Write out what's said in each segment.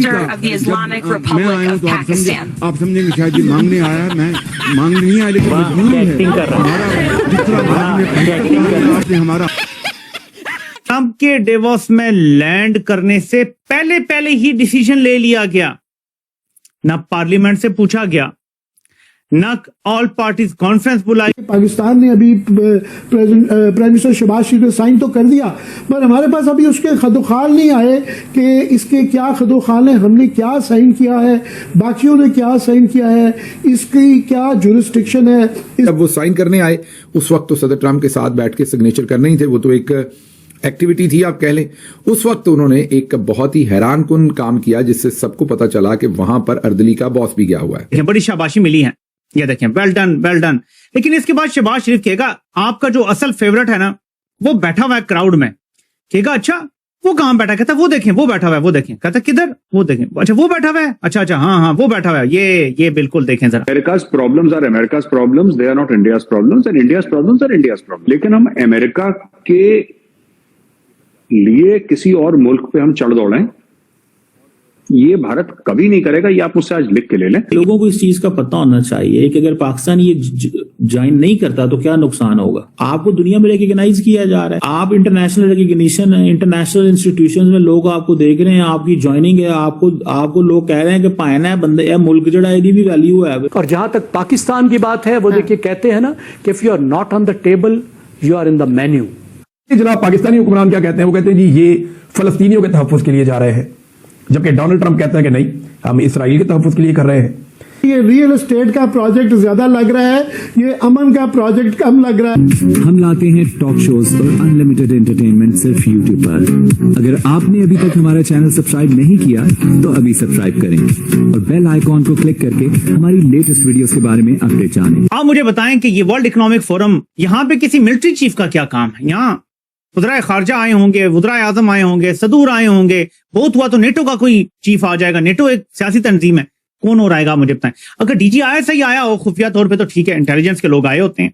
leader of the Islamic Republic of Pakistan. आप समझेंगे शायद ये मांगने आया, मैं मांगने नहीं आया, लेकिन मजबूर है हमारा जितना आपने हमारा। ट्रंप के डेवोस में लैंड करने से पहले ही डिसीजन ले लिया गया, ना पार्लियामेंट से पूछा गया, ना ऑल पार्टीज कॉन्फ्रेंस बुलाई। पाकिस्तान ने अभी प्राइम मिनिस्टर शहबाज शरीफ ने साइन तो कर दिया, पर हमारे पास अभी उसके खदोखाल नहीं आए कि इसके क्या खदोखाल है, हमने क्या साइन किया है, बाकियों ने क्या साइन किया है, इसकी क्या जुरिस्डिक्शन है। जब वो साइन करने आए उस वक्त तो सदर ट्रंप के साथ बैठ के सिग्नेचर करने ही थे, वो तो एक एक्टिविटी थी आप कह लें। उस वक्त उन्होंने एक बहुत ही हैरानकुन काम किया जिससे सबको पता चला कि वहां पर अर्दली का बॉस भी गया हुआ है। बड़ी शाबाशी मिली है, ये देखें, वेल डन वेल डन। लेकिन इसके बाद शहबाज शरीफ कहेगा आपका जो असल फेवरेट है ना वो बैठा हुआ है क्राउड में, कहेगा अच्छा वो कहां बैठा, कहता वो देखें वो बैठा हुआ है, वो देखें, कहता किधर, वो देखें, अच्छा वो बैठा हुआ है, अच्छा हाँ वो बैठा हुआ है, ये बिल्कुल देखें जरा। America's problems are America's problems, they are not India's problems, and India's problems are India's problems. लेकिन हम अमेरिका के लिए किसी और मुल्क पे हम चढ़ दौड़ें, ये भारत कभी नहीं करेगा। ये आप मुझसे आज लिख के ले लें। लोगों को इस चीज का पता होना चाहिए कि अगर पाकिस्तान ये ज्वाइन नहीं करता तो क्या नुकसान होगा। आपको दुनिया में रिकॉग्नाइज किया जा रहा है, आप इंटरनेशनल रिकॉग्निशन, इंटरनेशनल इंस्टीट्यूशन में लोग आपको देख रहे हैं, आपकी ज्वाइनिंग है, आपको लोग कह रहे हैं कि पायना है बंदे, मुल्क जड़ा है, भी वैल्यू है। और जहां तक पाकिस्तान की बात है वो देखिए कहते हैं ना कि if you are not on the table you are in the menu. जनाब पाकिस्तानी हुक्मरान क्या कहते हैं, वो कहते हैं जी ये फलस्तीनियों के तहफ़्फ़ुज़ के लिए जा रहे हैं, जबकि डोनाल्ड ट्रंप कहते हैं कि नहीं हम इसराइल के तहफ़्फ़ुज़ के लिए कर रहे हैं। ये रियल एस्टेट का प्रोजेक्ट ज्यादा लग रहा है, ये अमन का प्रोजेक्ट कम लग रहा है। हम लाते हैं टॉक शोज और अनलिमिटेड एंटरटेनमेंट सिर्फ यूट्यूब पर। अगर आपने अभी तक हमारा चैनल सब्सक्राइब नहीं किया तो अभी सब्सक्राइब करें और बेल आइकॉन को क्लिक करके हमारी लेटेस्ट वीडियोस के बारे में अपडेट जानें। आप मुझे बताएं कि ये वर्ल्ड इकोनॉमिक फोरम, यहाँ पे किसी मिलिट्री चीफ का क्या काम है? यहाँ वज़राए खारजा आए होंगे, वज़राए आज़म आए होंगे, सदूर आए होंगे, बहुत हुआ तो नेटो का कोई चीफ आ जाएगा। नेटो एक सियासी तंजीम है, कौन और आएगा मुझे बताएं। अगर DGIS आया हो खुफिया तौर पे तो ठीक है, इंटेलिजेंस के लोग आए होते हैं।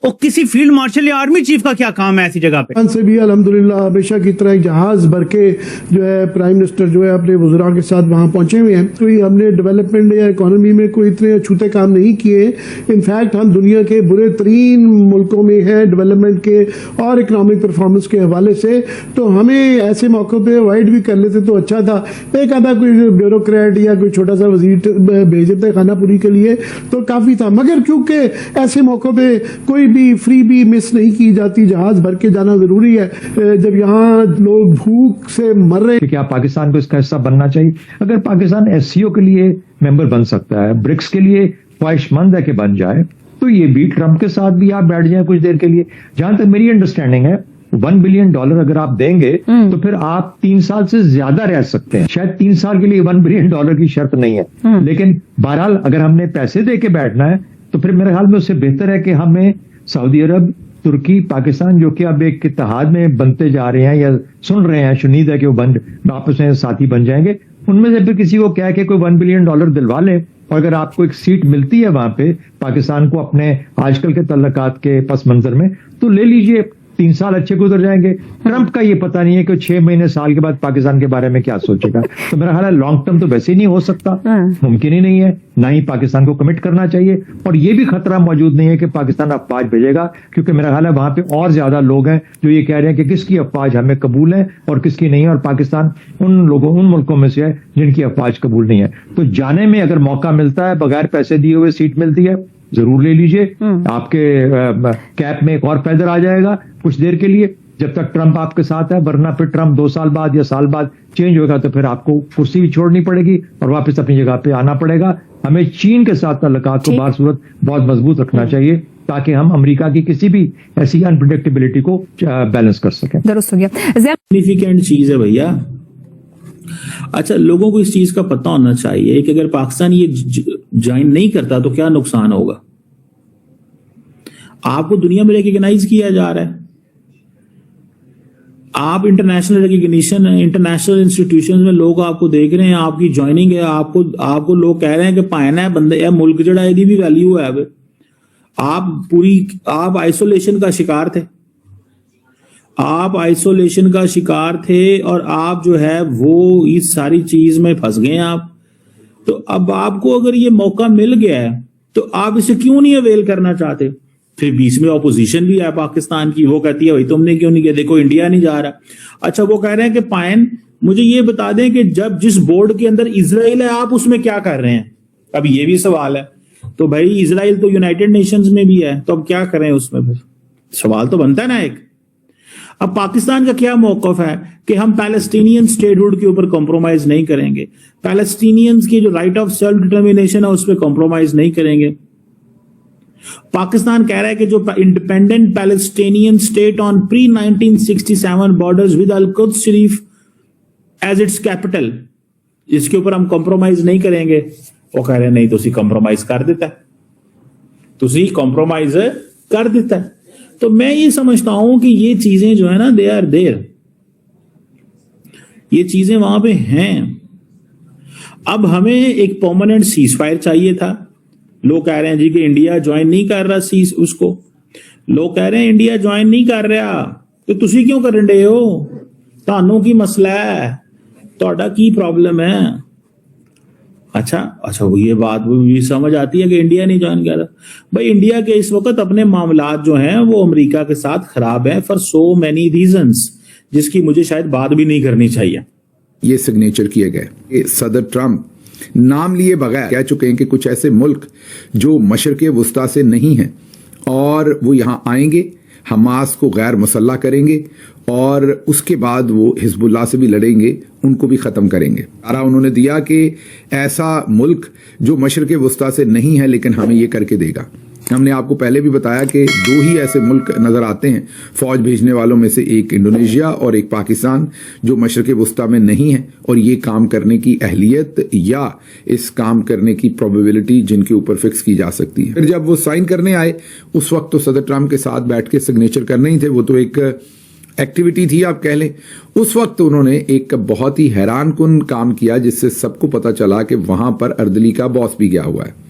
और किसी फील्ड मार्शल या आर्मी चीफ का क्या काम है ऐसी जगह पे? से भी अल्हम्दुलिल्लाह हमेशा की तरह जहाज भर के जो है प्राइम मिनिस्टर जो है अपने वज़रा के साथ वहां पहुंचे हुए हैं। कोई हमने डेवलपमेंट या इकोनॉमी में कोई इतने अछूते काम नहीं किए। इनफैक्ट हम दुनिया के बुरे तरीन मुल्कों में हैं डेवलपमेंट के और इकोनॉमिक परफॉर्मेंस के हवाले से, तो हमें ऐसे मौक़ों पे अवॉइड भी कर लेते तो अच्छा था। एक आधा कोई ब्यूरोक्रेट या कोई छोटा सा वजीर भेज देते खानापुरी के लिए तो काफी था, मगर चूंकि ऐसे मौक़ों पे कोई भी फ्री भी मिस नहीं की जाती, जहाज भर के जाना जरूरी है जब यहाँ लोग भूख से मर रहे हैं। क्या पाकिस्तान को इसका हिस्सा बनना चाहिए? अगर पाकिस्तान SCO के लिए मेंबर बन सकता है, ब्रिक्स के लिए ख्वाहिशमंद है कि बन जाए, तो ये भी ट्रंप के साथ भी आप बैठ जाए कुछ देर के लिए। जहां तक मेरी अंडरस्टैंडिंग है $1 बिलियन अगर आप देंगे तो फिर आप 3 साल से ज्यादा रह सकते हैं। शायद 3 साल के लिए $1 बिलियन की शर्त नहीं है, लेकिन बहरहाल अगर हमने पैसे दे के बैठना है तो फिर मेरे ख्याल में उससे बेहतर है कि हमें सऊदी अरब, तुर्की, पाकिस्तान जो कि अब एक इत्तेहाद में बनते जा रहे हैं या सुन रहे हैं, शुनीद है कि वो आपस में साथी बन जाएंगे, उनमें से फिर किसी को कह के कोई $1 बिलियन दिलवा लें। और अगर आपको एक सीट मिलती है वहां पे पाकिस्तान को अपने आजकल के तल्लकात के पस मंजर में, तो ले लीजिए, 3 साल अच्छे गुजर जाएंगे। ट्रंप का ये पता नहीं है कि 6 महीने साल के बाद पाकिस्तान के बारे में क्या सोचेगा। तो मेरा ख्याल है लॉन्ग टर्म तो वैसे ही नहीं हो सकता, मुमकिन ही नहीं है, ना ही पाकिस्तान को कमिट करना चाहिए। और ये भी खतरा मौजूद नहीं है कि पाकिस्तान अफवाज भेजेगा, क्योंकि मेरा ख्याल है वहां पे और ज्यादा लोग हैं जो ये कह रहे हैं कि किसकी अफवाज हमें कबूल है और किसकी नहीं है, और पाकिस्तान उन मुल्कों में से है जिनकी अफवाज कबूल नहीं है। तो जाने में अगर मौका मिलता है, बगैर पैसे दिए हुए सीट मिलती है, जरूर ले लीजिए। आपके कैप में एक और फेदर आ जाएगा कुछ देर के लिए, जब तक ट्रंप आपके साथ है, वरना फिर ट्रंप 2 साल बाद या साल बाद चेंज होगा तो फिर आपको कुर्सी भी छोड़नी पड़ेगी और वापस अपनी जगह पे आना पड़ेगा। हमें चीन के साथ ताल्लुकात को बासूरत बहुत मजबूत रखना चाहिए ताकि हम अमेरिका की किसी भी ऐसी अनप्रेडिक्टेबिलिटी को बैलेंस कर सकें। दुरुस्त हो गया, सिग्निफिकेंट चीज है भैया। अच्छा, लोगों को इस चीज का पता होना चाहिए कि अगर पाकिस्तान ये ज्वाइन नहीं करता तो क्या नुकसान होगा। आपको दुनिया में रिकॉग्नाइज किया जा रहा है, आप इंटरनेशनल रिकॉग्निशन, इंटरनेशनल इंस्टीट्यूशन में लोग आपको देख रहे हैं, आपकी ज्वाइनिंग है, आपको लोग कह रहे हैं कि पायना है बंदे, मुल्क जड़ा है, भी वैल्यू है। आप आइसोलेशन का शिकार थे। आप आइसोलेशन का शिकार थे और आप जो है वो इस सारी चीज में फंस गए आप। तो अब आपको अगर ये मौका मिल गया है तो आप इसे क्यों नहीं अवेल करना चाहते? फिर बीच में ऑपोजिशन भी है पाकिस्तान की, वो कहती है भाई तुमने क्यों नहीं किया, देखो इंडिया नहीं जा रहा। अच्छा, वो कह रहे हैं कि पायन मुझे ये बता दें कि जब जिस बोर्ड के अंदर इजराइल है आप उसमें क्या कर रहे हैं? अब ये भी सवाल है। तो भाई इजराइल तो यूनाइटेड नेशंस में भी है, तो अब क्या करें उसमें? फिर सवाल तो बनता है ना एक। अब पाकिस्तान का क्या मौकफ है कि हम पैलेस्टीनियन स्टेटहुड के ऊपर कॉम्प्रोमाइज नहीं करेंगे, पैलेस्टीनियंस की जो राइट ऑफ सेल्फ डिटर्मिनेशन है उस पर कॉम्प्रोमाइज नहीं करेंगे। पाकिस्तान कह रहा है कि जो independent Palestinian state on pre 1967 borders with अल कुद्स शरीफ एज इट्स कैपिटल, इसके ऊपर हम कॉम्प्रोमाइज नहीं करेंगे। वो कह रहे हैं नहीं, तुसी कॉम्प्रोमाइज कर देता है, तुसी कॉम्प्रोमाइज कर देता है। तो मैं ये समझता हूं कि ये चीजें जो है ना, दे आर देयर, ये चीजें वहां पे हैं। अब हमें एक परमानेंट सीज फायर चाहिए था। लोग कह रहे हैं जी कि इंडिया ज्वाइन नहीं कर रहा सीज, उसको लोग कह रहे हैं इंडिया ज्वाइन नहीं कर रहा, तो तुसी क्यों कर रहे हो? तानू की मसला है, तोड़ा की प्रॉब्लम है। अच्छा वो ये बात भी समझ आती है कि इंडिया नहीं ज्वाइन कर रहा। भाई इंडिया के इस वक्त अपने मामलात जो हैं वो अमेरिका के साथ खराब हैं फॉर सो मेनी रीजंस, जिसकी मुझे शायद बात भी नहीं करनी चाहिए। ये सिग्नेचर किए गए। सदर ट्रंप नाम लिए बगैर कह चुके हैं कि कुछ ऐसे मुल्क जो मशरक़े वुस्ता से नहीं हैं और वो यहां आएंगे, हमास को गैर मुसल्ला करेंगे और उसके बाद वो हिजबुल्लाह से भी लड़ेंगे, उनको भी खत्म करेंगे। नारा उन्होंने दिया कि ऐसा मुल्क जो मशरक़े वुस्ता से नहीं है लेकिन हमें ये करके देगा। हमने आपको पहले भी बताया कि दो ही ऐसे मुल्क नजर आते हैं फौज भेजने वालों में से, एक इंडोनेशिया और एक पाकिस्तान, जो मशरक़े वुस्ता में नहीं है और ये काम करने की अहलियत या इस काम करने की प्रोबेबिलिटी जिनके ऊपर फिक्स की जा सकती है। फिर जब वो साइन करने आए उस वक्त तो सदर ट्रंप के साथ बैठ के सिग्नेचर करने ही थे, वो तो एक एक्टिविटी थी आप कह लें। उस वक्त उन्होंने एक बहुत ही हैरान कुन काम किया जिससे सबको पता चला कि वहां पर अर्दली का बॉस भी गया हुआ है।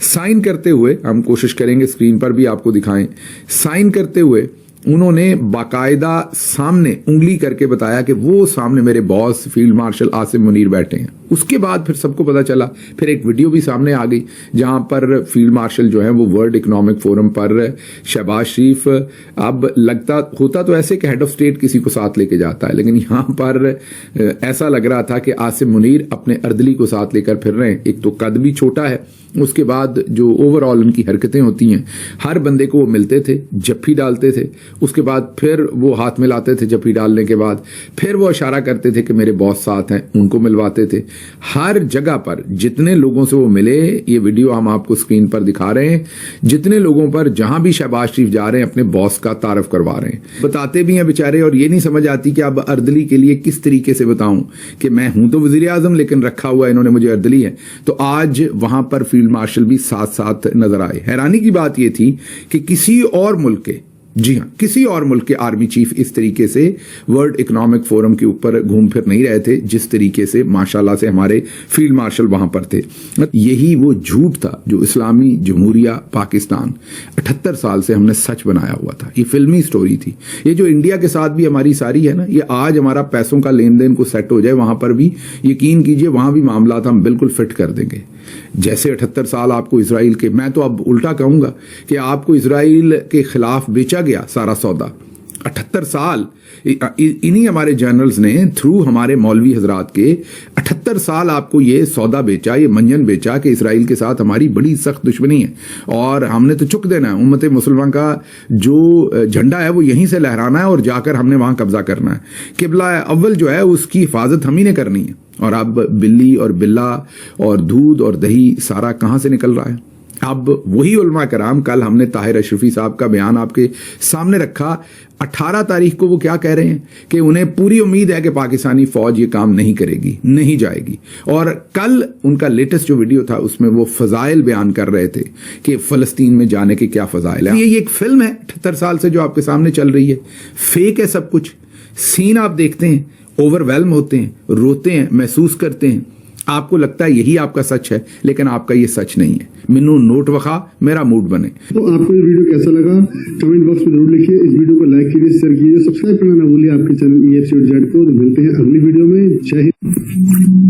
साइन करते हुए, हम कोशिश करेंगे स्क्रीन पर भी आपको दिखाएं, साइन करते हुए उन्होंने बाकायदा सामने उंगली करके बताया कि वो सामने मेरे boss field marshal Asim Munir बैठे हैं। उसके बाद फिर सबको पता चला, फिर एक वीडियो भी सामने आ गई जहां पर फील्ड मार्शल जो है वो वर्ल्ड इकोनॉमिक फोरम पर शहबाज शरीफ, अब लगता होता तो ऐसे कि हेड ऑफ स्टेट किसी को साथ लेके जाता है, लेकिन यहां पर ऐसा लग रहा था कि आसिम मुनीर अपने अर्दली को साथ लेकर फिर रहे हैं। एक तो कद भी छोटा है, उसके बाद जो ओवरऑल उनकी हरकतें होती हैं, हर बंदे को वो मिलते थे, जफ्फी डालते थे, उसके बाद फिर वो हाथ मिलाते थे, जफ्फी डालने के बाद फिर वो इशारा करते थे कि मेरे बॉस साथ हैं, उनको मिलवाते थे। हर जगह पर जितने लोगों से वो मिले, ये वीडियो हम आपको स्क्रीन पर दिखा रहे हैं, जितने लोगों पर जहां भी शहबाज शरीफ जा रहे हैं अपने बॉस का तारफ करवा रहे हैं, बताते भी हैं बेचारे। और ये नहीं समझ आती कि अब अर्दली के लिए किस तरीके से बताऊं कि मैं हूं तो वजीर आजम लेकिन रखा हुआ इन्होंने मुझे अर्दली है। तो आज वहां पर फील्ड मार्शल भी साथ साथ नजर आए। हैरानी की बात यह थी कि किसी और मुल्क के, जी हां, किसी और मुल्क के आर्मी चीफ इस तरीके से वर्ल्ड इकोनॉमिक फोरम के ऊपर घूम फिर नहीं रहे थे जिस तरीके से माशाल्लाह से हमारे फील्ड मार्शल वहां पर थे। यही वो झूठ था जो इस्लामी जमहूरिया पाकिस्तान 78 साल से हमने सच बनाया हुआ था। ये फिल्मी स्टोरी थी। ये जो इंडिया के साथ भी हमारी सारी है ना, ये आज हमारा पैसों का लेन देन को सेट हो जाए, वहां पर भी यकीन कीजिए वहां भी मामला हम बिल्कुल फिट कर देंगे। जैसे 78 साल आपको इसराइल के, मैं तो अब उल्टा कहूंगा कि आपको इसराइल के खिलाफ बेचा गया सारा सौदा। 78 साल इन्हीं हमारे जर्नल्स ने थ्रू हमारे मौलवी हजरात के 78 साल आपको ये सौदा बेचा, ये मंजन बेचा कि इसराइल के साथ हमारी बड़ी सख्त दुश्मनी है और हमने तो चुक देना है। उम्मत मुसलमान का जो झंडा है वो यहीं से लहराना है और जाकर हमने वहां कब्जा करना है। किबला अव्वल जो है उसकी हिफाजत हम ही ने करनी है। और अब बिल्ली और बिल्ला और दूध और दही सारा कहां से निकल रहा है? अब वही उलमा कराम, कल हमने ताहिर अशरफी साहब का बयान आपके सामने रखा। 18 तारीख को वो क्या कह रहे हैं कि उन्हें पूरी उम्मीद है कि पाकिस्तानी फौज ये काम नहीं करेगी, नहीं जाएगी। और कल उनका लेटेस्ट जो वीडियो था उसमें वो फजाइल बयान कर रहे थे कि फलस्तीन में जाने के क्या फजाइल है। ये एक फिल्म है 78 साल से जो आपके सामने चल रही है, फेक है सब कुछ। सीन आप देखते हैं, ओवरवेल्म होते हैं, रोते हैं, महसूस करते हैं। आपको लगता है यही आपका सच है, लेकिन आपका ये सच नहीं है। मिन्नू नोट वखा मेरा मूड बने। तो आपको ये वीडियो कैसा लगा कमेंट बॉक्स में जरूर लिखिए। इस वीडियो को लाइक कीजिए, शेयर कीजिए, सब्सक्राइब करना ना भूलिए आपके चैनल EFC.Z को। मिलते हैं अगली वीडियो में। जय हिंद।